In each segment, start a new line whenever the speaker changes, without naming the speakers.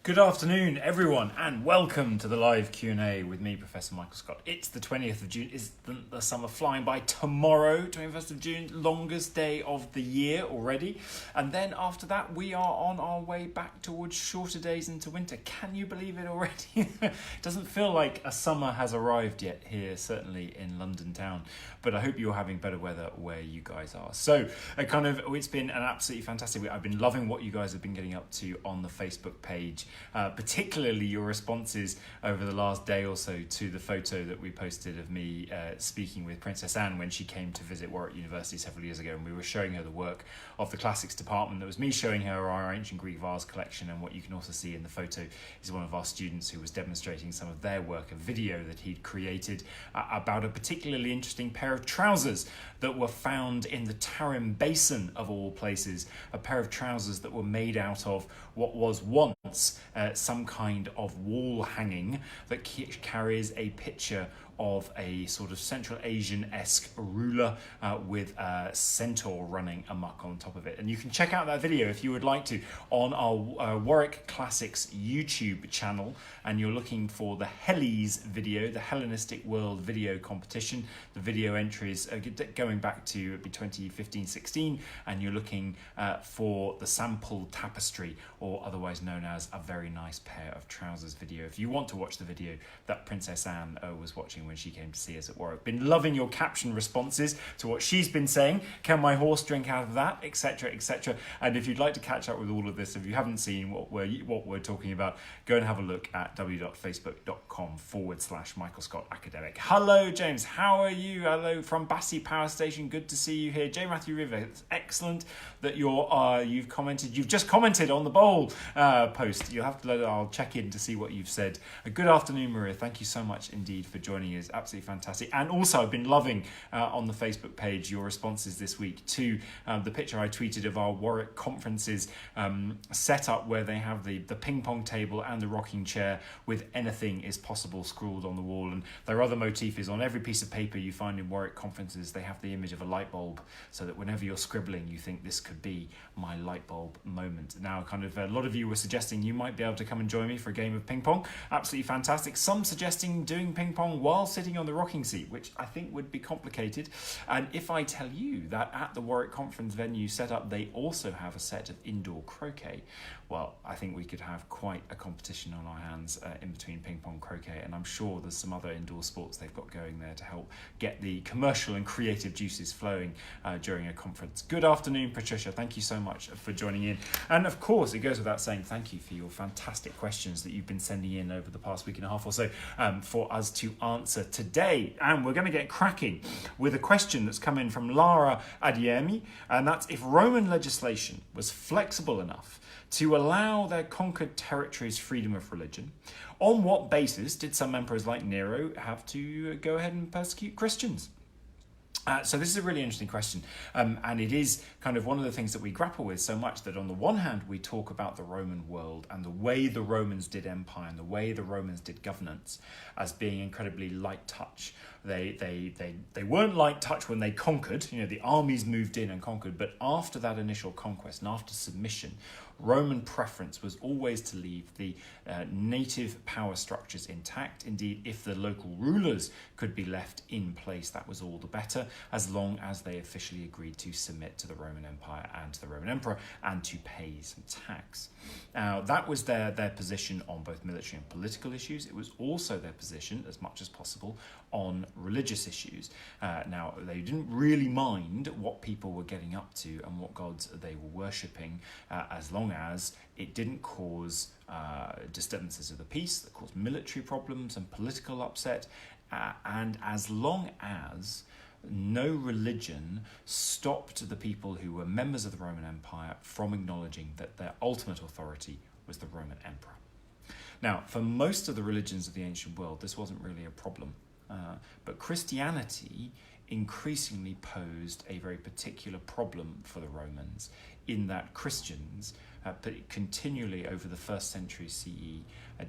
Good afternoon, everyone, and welcome to the live Q&A with me, Professor Michael Scott. It's the 20th of June. Is the summer flying by? Tomorrow, 21st of June, longest day of the year already. And then after that, we are on our way back towards shorter days into winter. Can you believe it already? It doesn't feel like a summer has arrived yet here, certainly in London town. But I hope you're having better weather where you guys are. So it's been an absolutely fantastic week. I've been loving what you guys have been getting up to on the Facebook page. Particularly your responses over the last day or so to the photo that we posted of me speaking with Princess Anne when she came to visit Warwick University several years ago, and we were showing her the work of the classics department. That was me showing her our ancient Greek vase collection, and what you can also see in the photo is one of our students who was demonstrating some of their work, a video that he'd created about a particularly interesting pair of trousers that were found in the Tarim Basin of all places, a pair of trousers that were made out of what was once some kind of wall hanging that carries a picture of a sort of Central Asian-esque ruler with a centaur running amok on top of it. And you can check out that video if you would like to on our Warwick Classics YouTube channel, and you're looking for the Hellies video, the Hellenistic World Video Competition. The video entries going back to 2015-16, and you're looking for the sample tapestry, or otherwise known as a very nice pair of trousers video, if you want to watch the video that Princess Anne was watching when she came to see us at Warwick. Been loving your caption responses to what she's been saying. Can my horse drink out of that, etc., etc. And if you'd like to catch up with all of this, if you haven't seen what we're talking about, go and have a look at www.facebook.com/Michael Scott Academic. Hello, James. How are you? Hello from Bassey Power Station. Good to see you here. J. Matthew River. It's excellent that you've commented. You've just commented on the bowl post. You'll have to I'll check in to see what you've said. Good afternoon, Maria. Thank you so much indeed for joining us. Absolutely fantastic. And also, I've been loving on the Facebook page your responses this week to the picture I tweeted of our Warwick conferences set up, where they have the ping pong table and the rocking chair with "anything is possible" scrawled on the wall. And their other motif is on every piece of paper you find in Warwick conferences, they have the image of a light bulb, so that whenever you're scribbling, you think this could be my light bulb moment. Now, a lot of you were suggesting you might be able to come and join me for a game of ping pong. Absolutely fantastic. Some suggesting doing ping pong while sitting on the rocking seat, which I think would be complicated. And if I tell you that at the Warwick conference venue set up, they also have a set of indoor croquet, well, I think we could have quite a competition on our hands in between ping pong, croquet, and I'm sure there's some other indoor sports they've got going there to help get the commercial and creative juices flowing during a conference. Good afternoon, Patricia. Thank you so much for joining in. And of course, it goes without saying, thank you for your fantastic questions that you've been sending in over the past week and a half or so for us to answer today. And we're going to get cracking with a question that's come in from Lara Adiemi, and that's: if Roman legislation was flexible enough to allow their conquered territories freedom of religion, on what basis did some emperors like Nero have to go ahead and persecute Christians? So this is a really interesting question, and it is kind of one of the things that we grapple with so much, that on the one hand we talk about the Roman world and the way the Romans did empire and the way the Romans did governance as being incredibly light touch. They weren't light touch when they conquered, the armies moved in and conquered, but after that initial conquest and after submission, Roman preference was always to leave the native power structures intact. Indeed, if the local rulers could be left in place, that was all the better, as long as they officially agreed to submit to the Roman Empire and to the Roman Emperor and to pay some tax. Now, that was their position on both military and political issues. It was also their position, as much as possible, on religious issues. Now, they didn't really mind what people were getting up to and what gods they were worshipping, as long as it didn't cause disturbances of the peace that caused military problems and political upset, and as long as no religion stopped the people who were members of the Roman Empire from acknowledging that their ultimate authority was the Roman Emperor. Now, for most of the religions of the ancient world, this wasn't really a problem. But Christianity increasingly posed a very particular problem for the Romans, in that Christians continually over the 1st century CE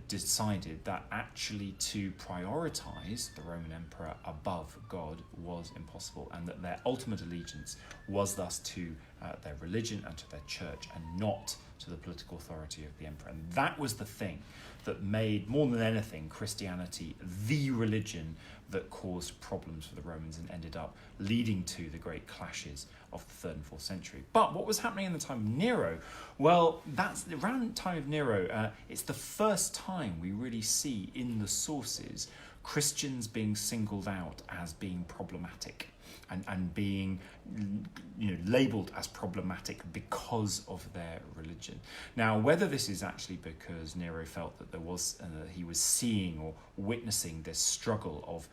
decided that actually to prioritize the Roman Emperor above God was impossible, and that their ultimate allegiance was thus to their religion and to their church, and not to the political authority of the emperor. And that was the thing that made, more than anything, Christianity the religion that caused problems for the Romans and ended up leading to the great clashes of the 3rd and 4th century. But what was happening in the time of Nero? Well, that's around the time of Nero. It's the first time we really see in the sources Christians being singled out as being problematic and being labelled as problematic because of their religion. Now, whether this is actually because Nero felt that there was he was seeing or witnessing this struggle of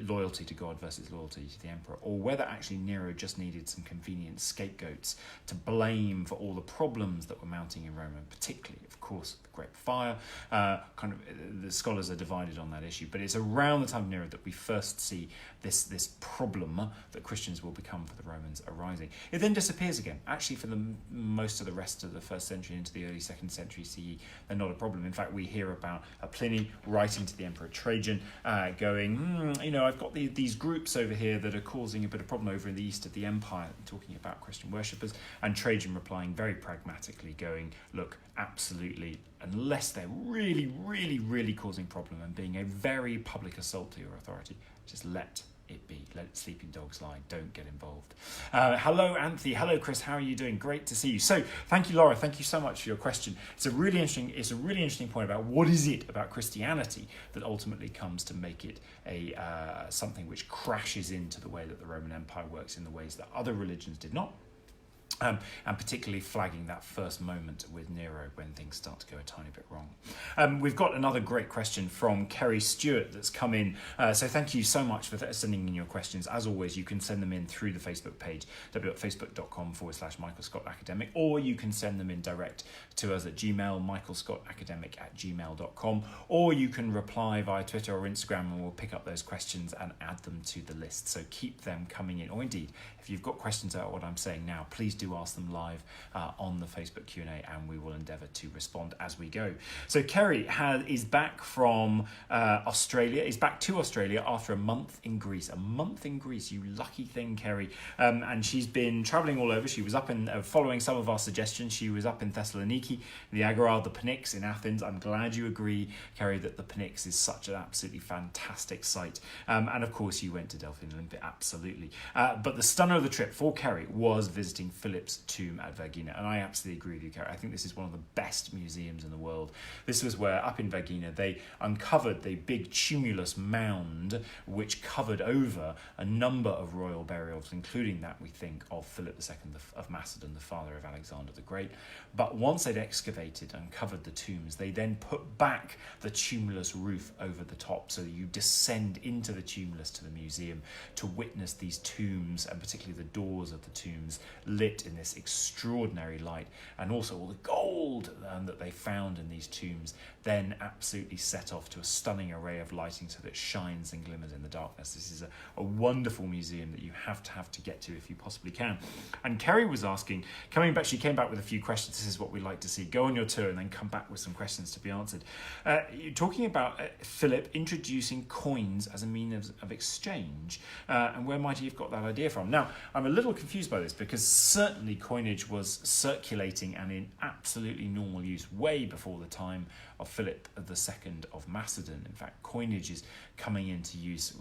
loyalty to God versus loyalty to the emperor, or whether actually Nero just needed some convenient scapegoats to blame for all the problems that were mounting in Rome, and particularly, of course, the Great Fire. The scholars are divided on that issue, but it's around the time of Nero that we first see this problem that Christians will become for the Romans arising. It then disappears again. Actually, for most of the rest of the 1st century into the early 2nd century CE, they're not a problem. In fact, we hear about Pliny writing to the Emperor Trajan, going, I've got these groups over here that are causing a bit of problem over in the east of the empire, talking about Christian worshippers, and Trajan replying very pragmatically, going, look, absolutely, unless they're really, really, really causing problem and being a very public assault to your authority, just let it be. Let sleeping dogs lie. Don't get involved. Hello, Anthony. Hello, Chris. How are you doing? Great to see you. So, thank you, Laura. Thank you so much for your question. It's a really interesting point about what is it about Christianity that ultimately comes to make it something which crashes into the way that the Roman Empire works in the ways that other religions did not. And particularly flagging that first moment with Nero when things start to go a tiny bit wrong. We've got another great question from Kerry Stewart that's come in. So thank you so much for sending in your questions. As always, you can send them in through the Facebook page, facebook.com/Michael Scott Academic, or you can send them in direct to us at Gmail, michaelscottacademic@gmail.com, or you can reply via Twitter or Instagram and we'll pick up those questions and add them to the list. So keep them coming in. Or indeed, if you've got questions about what I'm saying now, please do ask them live on the Facebook Q&A, and we will endeavour to respond as we go. So Kerry is back from Australia. Is back to Australia after a month in Greece. A month in Greece, you lucky thing, Kerry. And she's been travelling all over. She was up in, following some of our suggestions, she was up in Thessaloniki, the Agora, the Pnyx in Athens. I'm glad you agree, Kerry, that the Pnyx is such an absolutely fantastic site. And of course, you went to Delphi Olympia, absolutely. But the stunner of the trip for Kerry was visiting Phillip's tomb at Vergina, and I absolutely agree with you, Kerry. I think this is one of the best museums in the world. This was where, up in Vergina, they uncovered the big tumulus mound which covered over a number of royal burials, including that, we think, of Philip II of Macedon, the father of Alexander the Great. But once they'd excavated and covered the tombs, they then put back the tumulus roof over the top, so that you descend into the tumulus to the museum to witness these tombs, and particularly the doors of the tombs lit in this extraordinary light, and also all the gold that they found in these tombs then absolutely set off to a stunning array of lighting so that it shines and glimmers in the darkness. This is a wonderful museum that you have to get to if you possibly can. And Kerry was asking, she came back with a few questions. This is what we like to see. Go on your tour and then come back with some questions to be answered. You're talking about Philip introducing coins as a means of exchange, and where might he have got that idea from? Now, I'm a little confused by this, because certainly coinage was circulating and in absolutely normal use way before the time of Philip II of Macedon. In fact, coinage is coming into use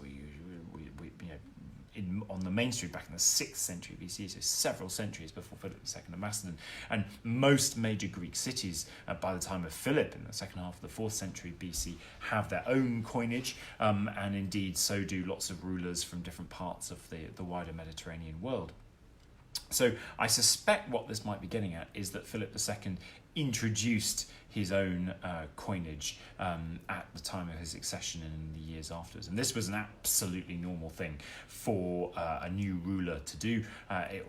on the mainstream back in the 6th century BC, so several centuries before Philip II of Macedon. And most major Greek cities, by the time of Philip in the second half of the 4th century BC, have their own coinage, and indeed so do lots of rulers from different parts of the wider Mediterranean world. So I suspect what this might be getting at is that Philip II introduced his own coinage at the time of his accession and in the years afterwards. And this was an absolutely normal thing for a new ruler to do.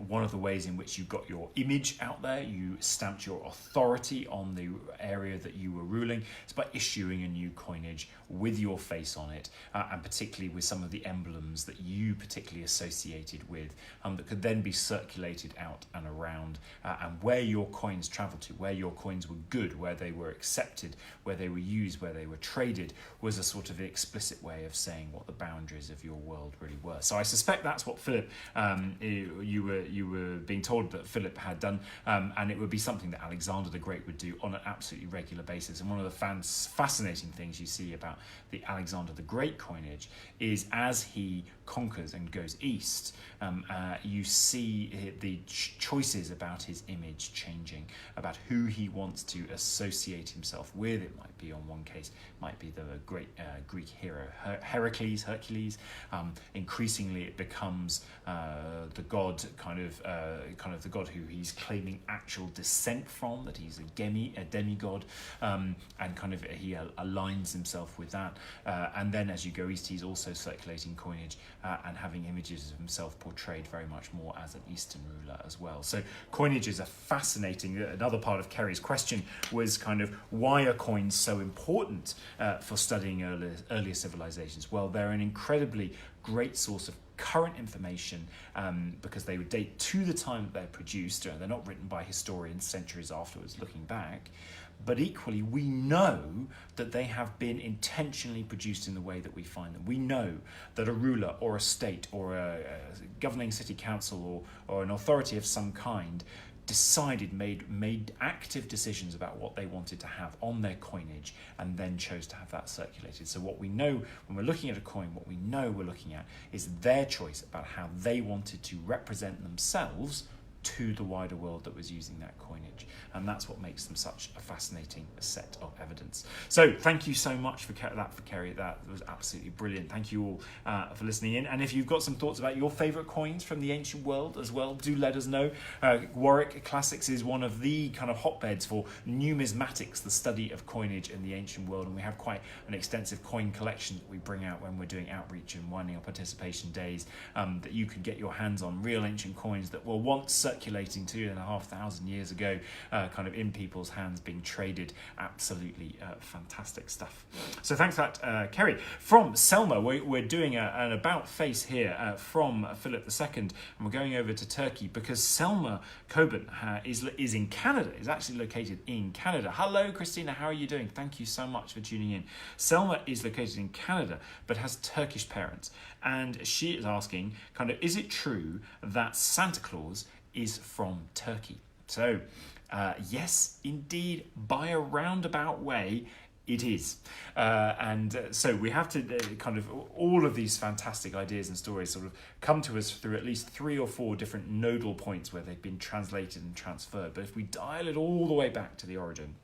One of the ways in which you got your image out there, you stamped your authority on the area that you were ruling, is by issuing a new coinage with your face on it, and particularly with some of the emblems that you particularly associated with, that could then be circulated out and around, and where your coins travelled to, where your coins were good, where they were accepted, where they were used, where they were traded, was a sort of explicit way of saying what the boundaries of your world really were. So I suspect that's what Philip, you were being told that Philip had done, and it would be something that Alexander the Great would do on an absolutely regular basis. And one of the fascinating things you see about the Alexander the Great coinage is as he conquers and goes east, you see the choices about his image changing, about who he wants to associate himself with. It might be, on one case, might be the great Greek hero Hercules. Increasingly, it becomes the god, kind of the god who he's claiming actual descent from, that he's a demigod, and kind of he aligns himself with that. And then as you go east, he's also circulating coinage and having images of himself portrayed very much more as an Eastern ruler as well. So coinage is a fascinating, another part of Kerry's question was kind of, why are coins so important for studying earlier civilizations? Well, they're an incredibly great source of current information because they would date to the time that they're produced. They're not written by historians centuries afterwards looking back. But equally, we know that they have been intentionally produced in the way that we find them. We know that a ruler or a state or a governing city council or an authority of some kind decided, made active decisions about what they wanted to have on their coinage, and then chose to have that circulated. So what we know when we're looking at a coin, what we know we're looking at is their choice about how they wanted to represent themselves to the wider world that was using that coinage. And that's what makes them such a fascinating set of evidence. So thank you so much for Kerry. That was absolutely brilliant. Thank you all for listening in. And if you've got some thoughts about your favourite coins from the ancient world as well, do let us know. Warwick Classics is one of the kind of hotbeds for numismatics, the study of coinage in the ancient world. And we have quite an extensive coin collection that we bring out when we're doing outreach and winding up participation days, that you can get your hands on real ancient coins that were once circulating 2,500 years ago, kind of in people's hands, being traded. Absolutely fantastic stuff. So thanks for that, Kerry. From Selma, we're doing an about face here from Philip II, and we're going over to Turkey because Selma Coburn is in Canada, is actually located in Canada. Hello, Christina, how are you doing? Thank you so much for tuning in. Selma is located in Canada, but has Turkish parents, and she is asking, kind of, is it true that Santa Claus is from Turkey? So yes, indeed, by a roundabout way, it is. So we have to kind of, all of these fantastic ideas and stories sort of come to us through at least 3 or 4 different nodal points where they've been translated and transferred. But if we dial it all the way back to the origin,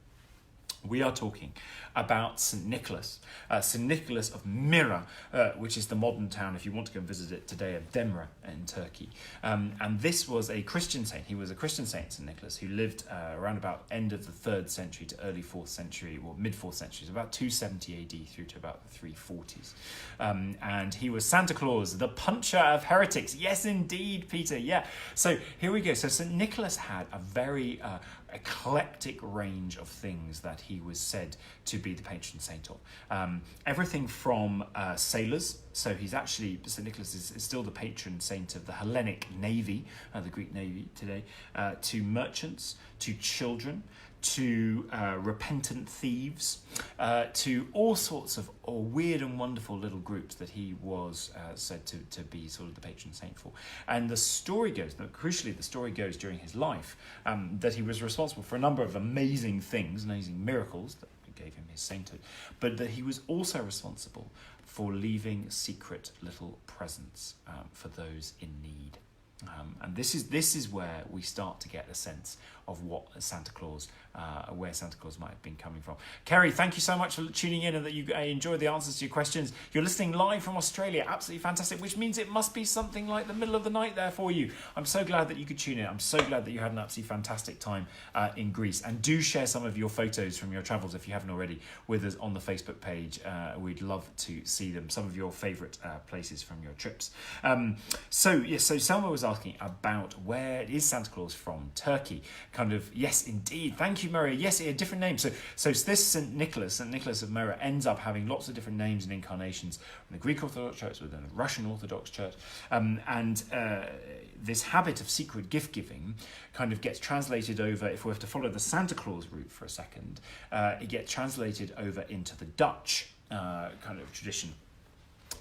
we are talking about St. Nicholas of Myra, which is the modern town, if you want to go and visit it today, of Demre in Turkey. And this was a Christian saint. He was a Christian saint, St. Nicholas, who lived around about end of the 3rd century to early 4th century, or mid 4th century, so about 270 AD through to about the 340s. And he was Santa Claus, the puncher of heretics. Yes, indeed, Peter. Yeah. So here we go. So St. Nicholas had a very eclectic range of things that he was said to be the patron saint of. Everything from sailors, so he's actually, St. Nicholas is still the patron saint of the Hellenic Navy, the Greek Navy today, to merchants, to children, to repentant thieves, to all sorts of weird and wonderful little groups that he was said to be sort of the patron saint for. And the story goes, crucially the story goes during his life, that he was responsible for a number of amazing things, amazing miracles that gave him his sainthood, but that he was also responsible for leaving secret little presents for those in need. And this is where we start to get a sense of what Santa Claus, where Santa Claus might have been coming from. Kerry, thank you so much for tuning in and that you enjoyed the answers to your questions. You're listening live from Australia, absolutely fantastic, which means it must be something like the middle of the night there for you. I'm so glad that you could tune in. I'm so glad that you had an absolutely fantastic time in Greece. And do share some of your photos from your travels, if you haven't already, with us on the Facebook page. We'd love to see them, some of your favourite places from your trips. So Selma was asking about where is Santa Claus from Turkey. kind of, yes, indeed. Thank you, Maria. Yes, a different name. So this St. Nicholas of Myra, ends up having lots of different names and incarnations in the Greek Orthodox Church, within the Russian Orthodox Church. And this habit of secret gift-giving kind of gets translated over, if we have to follow the Santa Claus route for a second, it gets translated over into the Dutch kind of tradition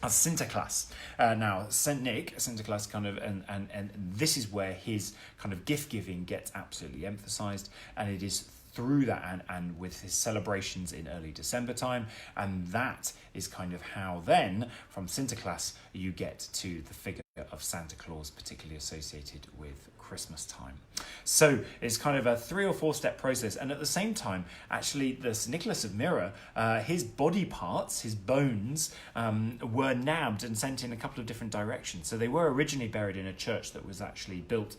as Santa Claus. Now, Saint Nick, Santa Claus kind of, and this is where his kind of gift-giving gets absolutely emphasised, and it is through that and with his celebrations in early December time, and that is kind of how then, from Sinterklaas, you get to the figure of Santa Claus, particularly associated with Christmas time. So it's kind of a 3 or 4 step process, and at the same time, actually, this Nicholas of Myra, his body parts, his bones, were nabbed and sent in a couple of different directions. So they were originally buried in a church that was actually built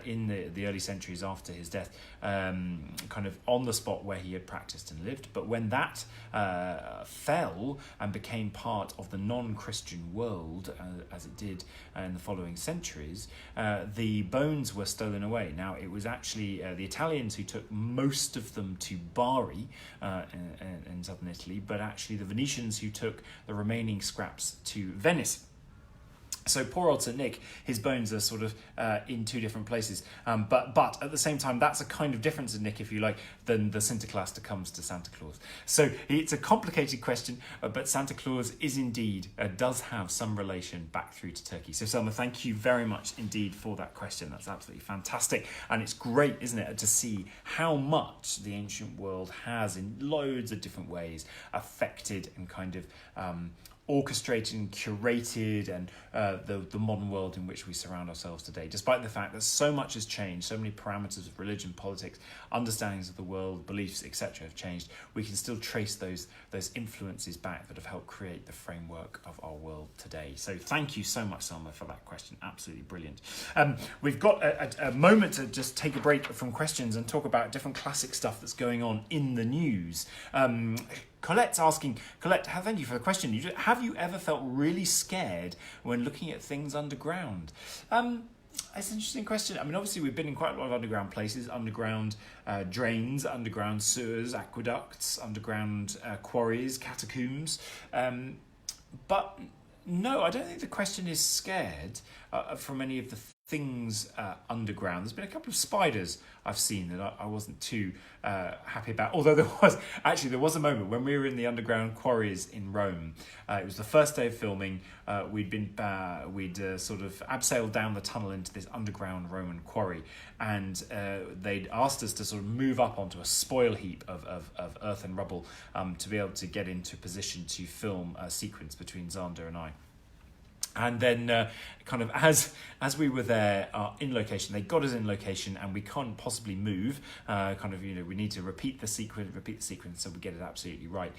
in the early centuries after his death, kind of on the spot where he had practiced and lived. But when that fell and became part of the non-Christian world, as it did in the following centuries, the bones were stolen away. Now, it was actually the Italians who took most of them to Bari in southern Italy, but actually the Venetians who took the remaining scraps to Venice. So poor old St. Nick, his bones are sort of in 2 different places. But at the same time, that's a kind of difference in Nick, if you like, than the Sinterklaas that comes to Santa Claus. So it's a complicated question, but Santa Claus is indeed, does have some relation back through to Turkey. So Selma, thank you very much indeed for that question. That's absolutely fantastic. And it's great, isn't it, to see how much the ancient world has, in loads of different ways, affected and kind of orchestrated and curated and the modern world in which we surround ourselves today, despite the fact that so much has changed, so many parameters of religion, politics, understandings of the world, beliefs, etc. have changed. We can still trace those influences back that have helped create the framework of our world today. So thank you so much, Selma, for that question. Absolutely brilliant. We've got a moment to just take a break from questions and talk about different classic stuff that's going on in the news. Colette's asking, Colette, thank you for the question. Have you ever felt really scared when looking at things underground? It's an interesting question. I mean, obviously, we've been in quite a lot of underground places, underground drains, underground sewers, aqueducts, underground quarries, catacombs. But no, I don't think the question is scared from any of the things underground. There's been a couple of spiders I've seen that I wasn't too happy about. Although there was a moment when we were in the underground quarries in Rome. It was the first day of filming. We'd sort of abseiled down the tunnel into this underground Roman quarry, and they'd asked us to sort of move up onto a spoil heap of earth and rubble to be able to get into position to film a sequence between Xander and I. And then kind of as we were there in location, they got us in location, and we can't possibly move. We need to repeat the sequence so we get it absolutely right.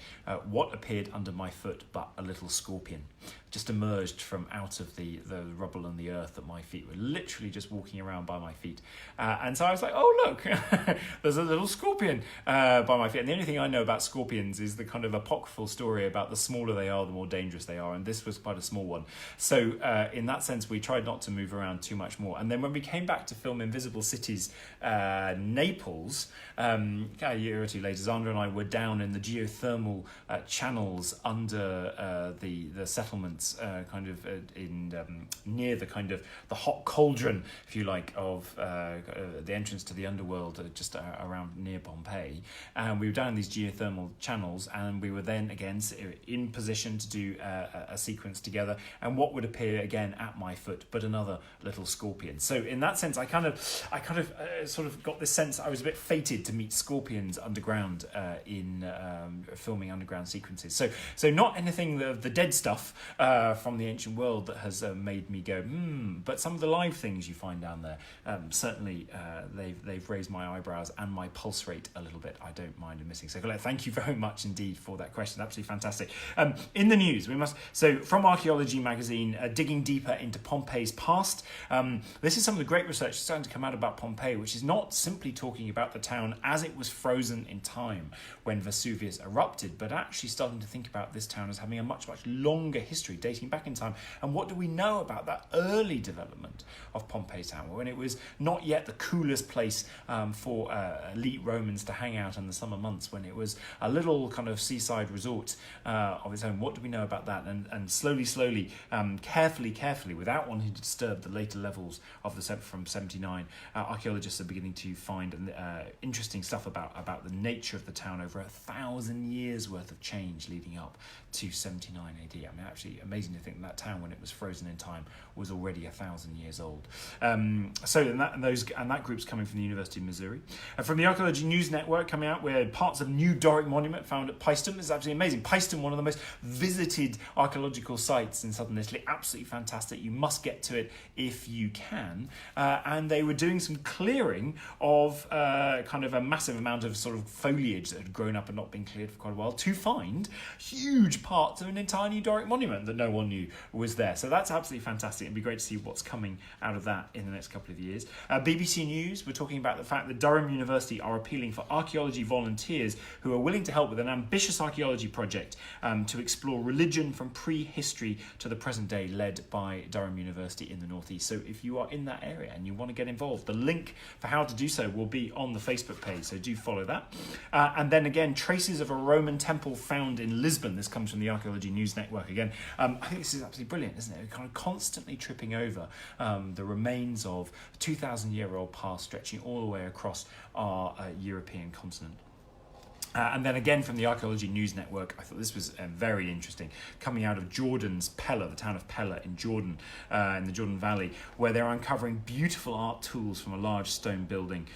What appeared under my foot but a little scorpion just emerged from out of the rubble and the earth at my feet. We're literally just walking around by my feet. And so I was like, oh, look, there's a little scorpion by my feet. And the only thing I know about scorpions is the kind of apocryphal story about the smaller they are, the more dangerous they are. And this was quite a small one. So in that sense, we tried not to move around too much more. And then when we came back to film Invisible Cities, Naples, a year or two later, Xander and I were down in the geothermal channels under the settlements, near the kind of the hot cauldron, if you like, of the entrance to the underworld, just around near Pompeii. And we were down in these geothermal channels, and we were then again in position to do a sequence together. And what would appear again at my foot, but another little scorpion. So in that sense, I kind of sort of got this sense I was a bit fated to meet scorpions underground in filming underground sequences. So not anything of the dead stuff from the ancient world that has made me go but some of the live things you find down there, certainly they've raised my eyebrows and my pulse rate a little bit. I don't mind admitting. So Colette, thank you very much indeed for that question. Absolutely fantastic. In the news, from Archaeology magazine, digging deeper into Pompeii's past. This is some of the great research starting to come out about Pompeii, which is not simply talking about the town as it was frozen in time when Vesuvius volcanoes erupted, but actually starting to think about this town as having a much, much longer history dating back in time. And what do we know about that early development of Pompeii town, when it was not yet the coolest place for elite Romans to hang out in the summer months, when it was a little kind of seaside resort of its own? What do we know about that? And slowly, carefully, without wanting to disturb the later levels of the from 79, archaeologists are beginning to find interesting stuff about the nature of the town over 1,000 years worth of change leading up to 79 AD. I mean, actually amazing to think that town, when it was frozen in time, was already 1,000 years old. That group's coming from the University of Missouri. From the Archaeology News Network coming out, where parts of new Doric monument found at Paestum. Is absolutely amazing. Paestum, one of the most visited archaeological sites in southern Italy. Absolutely fantastic. You must get to it if you can. And they were doing some clearing of kind of a massive amount of sort of foliage that had grown up and not been cleared for quite a while, to find huge parts of an entire new Doric monument that no one knew was there. So that's absolutely fantastic. It'd be great to see what's coming out of that in the next couple of years. BBC News, we're talking about the fact that Durham University are appealing for archaeology volunteers who are willing to help with an ambitious archaeology project to explore religion from prehistory to the present day, led by Durham University in the northeast. So if you are in that area and you want to get involved, the link for how to do so will be on the Facebook page, so do follow that. And then again, traces of a Roman temple found in Lisbon. This comes from the Archaeology News Network again. I think this is absolutely brilliant, isn't it? We're kind of constantly tripping over the remains of a 2,000-year-old past stretching all the way across our European continent. And then again from the Archaeology News Network, I thought this was very interesting, coming out of Jordan's Pella, the town of Pella in Jordan, in the Jordan Valley, where they're uncovering beautiful art tools from a large stone building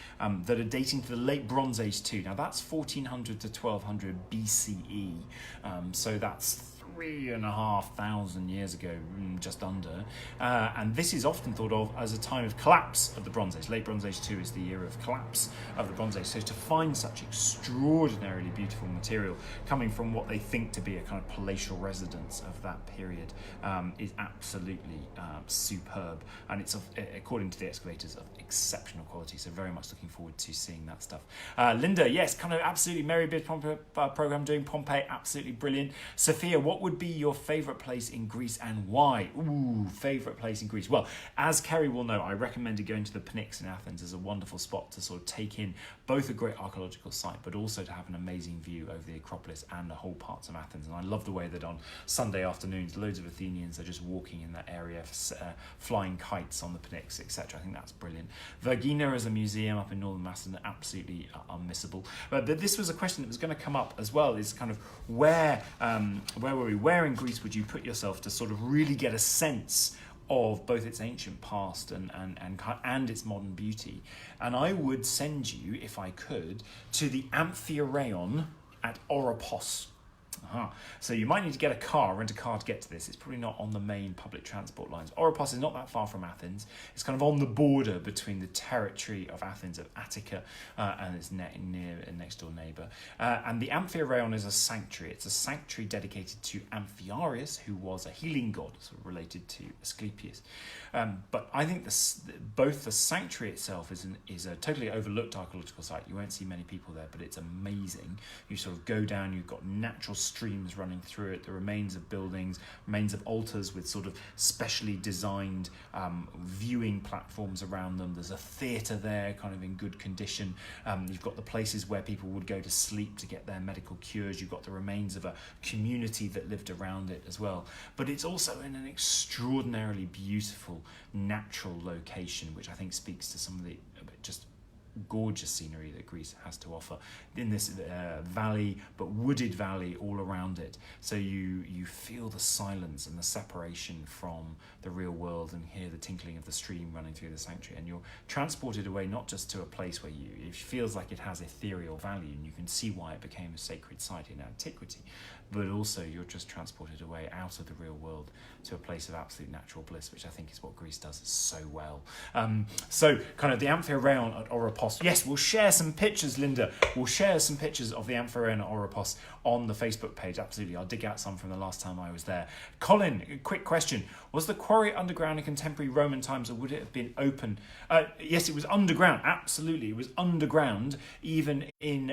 that are dating to the late Bronze Age too. Now that's 1400 to 1200 BCE, so that's 3,500 years ago, just under, and this is often thought of as a time of collapse of the Bronze Age. Late Bronze Age 2 is the era of collapse of the Bronze Age. So to find such extraordinarily beautiful material coming from what they think to be a kind of palatial residence of that period is absolutely superb, and it's according to the excavators of exceptional quality. So very much looking forward to seeing that stuff. Linda, yes, kind of absolutely Mary Beard program doing Pompeii, absolutely brilliant. Sophia, what would be your favourite place in Greece and why? Ooh, favourite place in Greece. Well, as Kerry will know, I recommended going to the Pnyx in Athens as a wonderful spot to sort of take in both a great archaeological site, but also to have an amazing view over the Acropolis and the whole parts of Athens. And I love the way that on Sunday afternoons, loads of Athenians are just walking in that area, flying kites on the Pnyx, etc. I think that's brilliant. Vergina as a museum up in northern Macedon, absolutely unmissable. But this was a question that was going to come up as well, is kind of where were we? Where in Greece would you put yourself to sort of really get a sense of both its ancient past and its modern beauty? And I would send you, if I could, to the Amphiaraon at Oropos. So you might need to get rent a car to get to this. It's probably not on the main public transport lines. Oropos is not that far from Athens. It's kind of on the border between the territory of Athens, of Attica, and its next door neighbour. And the Amphiaraon is a sanctuary. It's a sanctuary dedicated to Amphiaraus, who was a healing god, sort of related to Asclepius. But I think both the sanctuary itself is a totally overlooked archaeological site. You won't see many people there, but it's amazing. You sort of go down, you've got natural streams running through it, the remains of buildings, remains of altars with sort of specially designed viewing platforms around them. There's a theatre there, kind of in good condition. You've got the places where people would go to sleep to get their medical cures. You've got the remains of a community that lived around it as well. But it's also in an extraordinarily beautiful natural location, which I think speaks to some of the just gorgeous scenery that Greece has to offer in this valley, but wooded valley all around it. So you feel the silence and the separation from the real world and hear the tinkling of the stream running through the sanctuary, and you're transported away not just to a place where it feels like it has ethereal value and you can see why it became a sacred site in antiquity, but also you're just transported away out of the real world to a place of absolute natural bliss, which I think is what Greece does so well. So kind of the Amphiaraon at Oropos Oropos. Yes, we'll share some pictures, Linda. We'll share some pictures of the Amphiarena Oropos on the Facebook page. Absolutely. I'll dig out some from the last time I was there. Colin, a quick question. Was the quarry underground in contemporary Roman times, or would it have been open? Yes, it was underground. Absolutely. It was underground even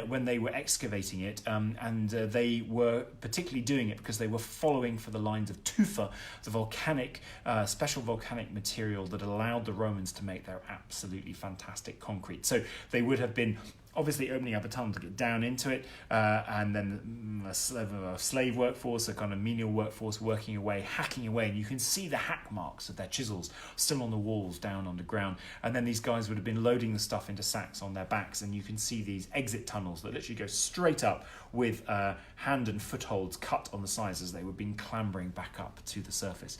when they were excavating it. And they were particularly doing it because they were following for the lines of tufa, the volcanic, special volcanic material that allowed the Romans to make their absolutely fantastic concrete. So they would have been obviously opening up a tunnel to get down into it, and then a slave workforce, a kind of menial workforce working away, hacking away, and you can see the hack marks of their chisels still on the walls down underground. And then these guys would have been loading the stuff into sacks on their backs, and you can see these exit tunnels that literally go straight up with hand and footholds cut on the sides as they were being clambering back up to the surface.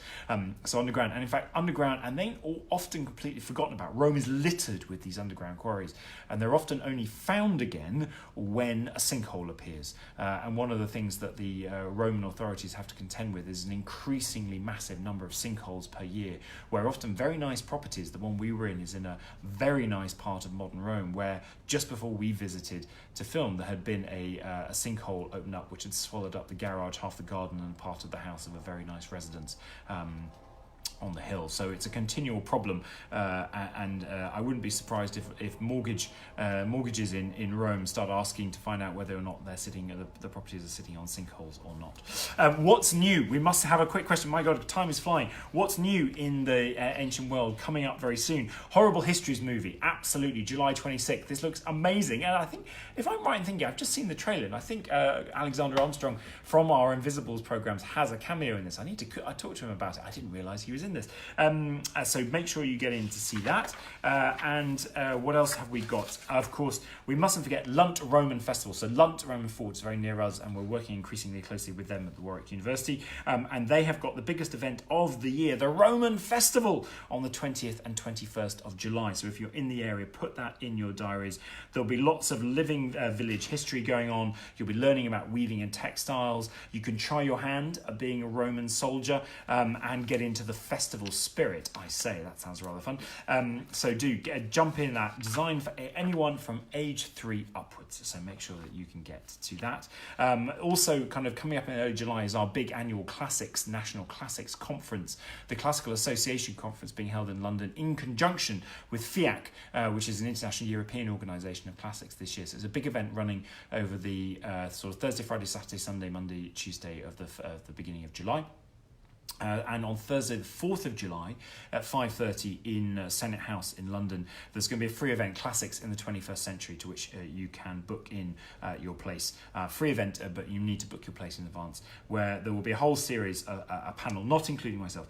So underground, and in fact underground, and they often completely forgotten about. Rome is littered with these underground quarries, and they're often only found again when a sinkhole appears. And one of the things that the Roman authorities have to contend with is an increasingly massive number of sinkholes per year, where often very nice properties, the one we were in is in a very nice part of modern Rome, where just before we visited to film, there had been a sinkhole open up which had swallowed up the garage, half the garden, and part of the house of a very nice residence on the hill. So it's a continual problem, and I wouldn't be surprised if mortgages in Rome start asking to find out whether or not the properties are sitting on sinkholes or not. What's new? We must have a quick question. My God, time is flying. What's new in the ancient world coming up very soon? Horrible Histories movie, absolutely, July 26th. This looks amazing, and I think, if I'm right in thinking, I've just seen the trailer, and I think Alexander Armstrong from our Invisibles programs has a cameo in this. I talked to him about it. I didn't realise he was in this. So make sure you get in to see that. And what else have we got? Of course, we mustn't forget Lunt Roman Festival. So Lunt Roman Fort is very near us, and we're working increasingly closely with them at the Warwick University. And they have got the biggest event of the year, the Roman Festival, on the 20th and 21st of July. So if you're in the area, put that in your diaries. There'll be lots of living village history going on. You'll be learning about weaving and textiles. You can try your hand at being a Roman soldier, and get into the festival spirit. I say that sounds rather fun. So do jump in that. Designed for anyone from age 3 upwards. So make sure that you can get to that. Also, kind of coming up in early July is our big annual Classics, National Classics Conference, the Classical Association Conference being held in London in conjunction with FIAC, which is an international European organisation of classics this year. So it's a big event running over the sort of Thursday, Friday, Saturday, Sunday, Monday, Tuesday of the beginning of July. And on Thursday, the 4th of July at 5:30 in Senate House in London, there's going to be a free event, Classics in the 21st Century, to which you can book in your place. Free event, but you need to book your place in advance, where there will be a whole series, a panel, not including myself,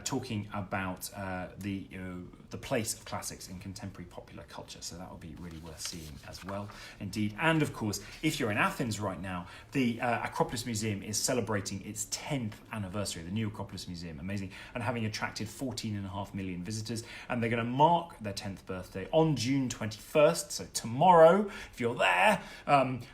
talking about the place of classics in contemporary popular culture. So that will be really worth seeing as well, indeed. And of course, if you're in Athens right now, the Acropolis Museum is celebrating its 10th anniversary, the new Acropolis Museum, amazing, and having attracted 14.5 million visitors. And they're going to mark their 10th birthday on June 21st, so tomorrow, if you're there,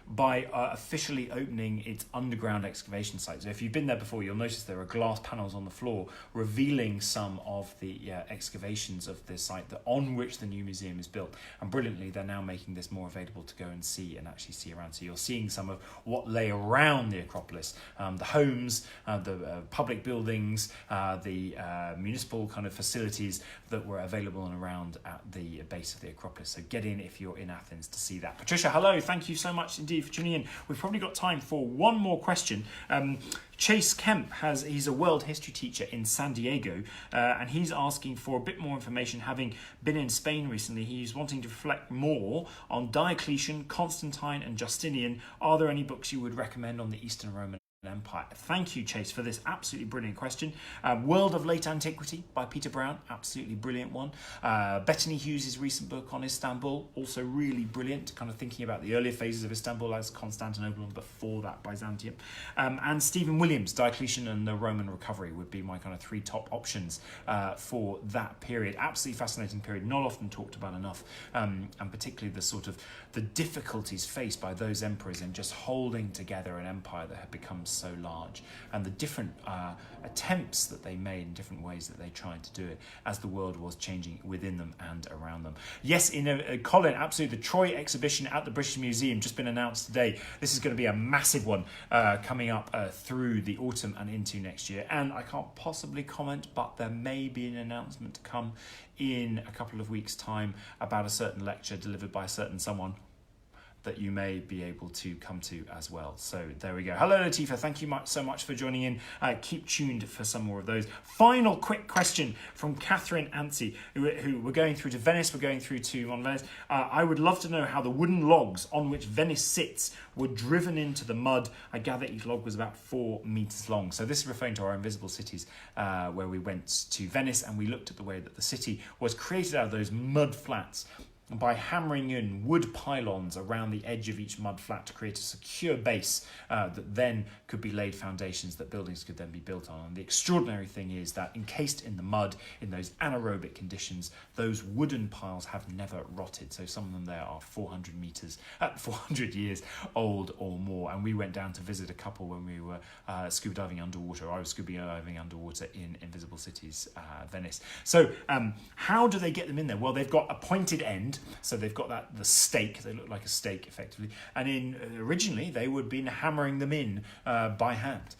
by officially opening its underground excavation site. So if you've been there before, you'll notice there are glass panels on the floor revealing some of the excavations of this site on which the new museum is built. And brilliantly, they're now making this more available to go and see and actually see around. So you're seeing some of what lay around the Acropolis, the homes, the public buildings, the municipal kind of facilities that were available and around at the base of the Acropolis. So get in if you're in Athens to see that. Patricia, hello. Thank you so much indeed for tuning in. We've probably got time for one more question. Chase Kemp he's a world history teacher in San Diego, and he's asking for a bit more information. Having been in Spain recently, he's wanting to reflect more on Diocletian, Constantine and Justinian. Are there any books you would recommend on the Eastern Roman Empire? Thank you, Chase, for this absolutely brilliant question. World of Late Antiquity by Peter Brown, absolutely brilliant one. Bettany Hughes' recent book on Istanbul, also really brilliant, kind of thinking about the earlier phases of Istanbul as Constantinople and before that Byzantium. And Stephen Williams, Diocletian and the Roman Recovery would be my kind of 3 top options for that period. Absolutely fascinating period, not often talked about enough, and particularly the difficulties faced by those emperors in just holding together an empire that had become so large, and the different attempts that they made in different ways that they tried to do it as the world was changing within them and around them. Yes, Colin, absolutely. The Troy exhibition at the British Museum just been announced today. This is going to be a massive one coming up through the autumn and into next year. And I can't possibly comment, but there may be an announcement to come in a couple of weeks' time about a certain lecture delivered by a certain someone that you may be able to come to as well. So there we go. Hello, Latifa. Thank you so much for joining in. Keep tuned for some more of those. Final quick question from Catherine Anstey, who we're going through to Venice. We're going through to Venice. I would love to know how the wooden logs on which Venice sits were driven into the mud. I gather each log was about 4 meters long. So this is referring to our Invisible Cities, where we went to Venice and we looked at the way that the city was created out of those mud flats by hammering in wood pylons around the edge of each mud flat to create a secure base that then could be laid foundations that buildings could then be built on. And the extraordinary thing is that encased in the mud, in those anaerobic conditions, those wooden piles have never rotted. So some of them there are 400 years old or more. And we went down to visit a couple when we were scuba diving underwater. I was scuba diving underwater in Invisible Cities, Venice. So how do they get them in there? Well, they've got a pointed end. So they've got the stake. They look like a stake, effectively. And originally, they would have been hammering them in by hand,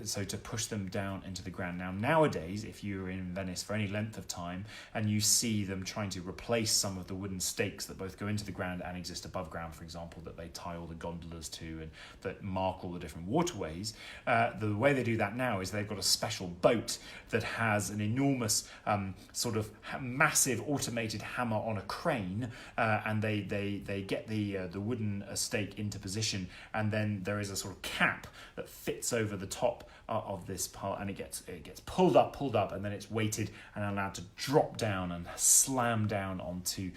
so to push them down into the ground. Now, nowadays, if you're in Venice for any length of time and you see them trying to replace some of the wooden stakes that both go into the ground and exist above ground, for example, that they tie all the gondolas to and that mark all the different waterways, the way they do that now is they've got a special boat that has an enormous sort of massive automated hammer on a crane, and they get the wooden stake into position, and then there is a sort of cap that fits over the top of this pile, and it gets pulled up, and then it's weighted and allowed to drop down and slam down onto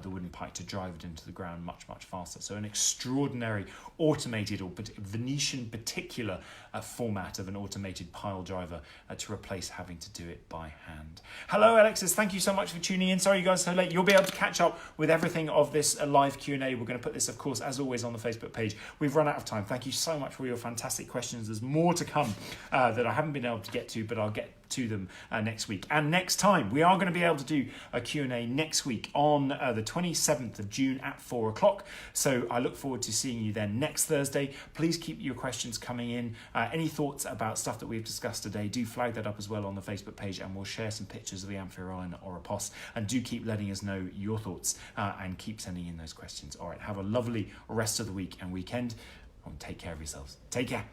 the wooden pike to drive it into the ground much faster. So an extraordinary automated or Venetian particular format of an automated pile driver to replace having to do it by hand. Hello, Alexis. Thank you so much for tuning in. Sorry you guys are so late. You'll be able to catch up with everything of this live Q&A. We're going to put this, of course, as always, on the Facebook page. We've run out of time. Thank you so much for your fantastic questions. There's more to come that I haven't been able to get to, but I'll get to them next week. And next time, we are going to be able to do a Q&A next week on the 27th of June at 4 o'clock. So I look forward to seeing you then next Thursday. Please keep your questions coming in. Any thoughts about stuff that we've discussed today, do flag that up as well on the Facebook page, and we'll share some pictures of the Amphiorine or Oropos. And do keep letting us know your thoughts and keep sending in those questions. All right, have a lovely rest of the week and weekend. Take care of yourselves. Take care.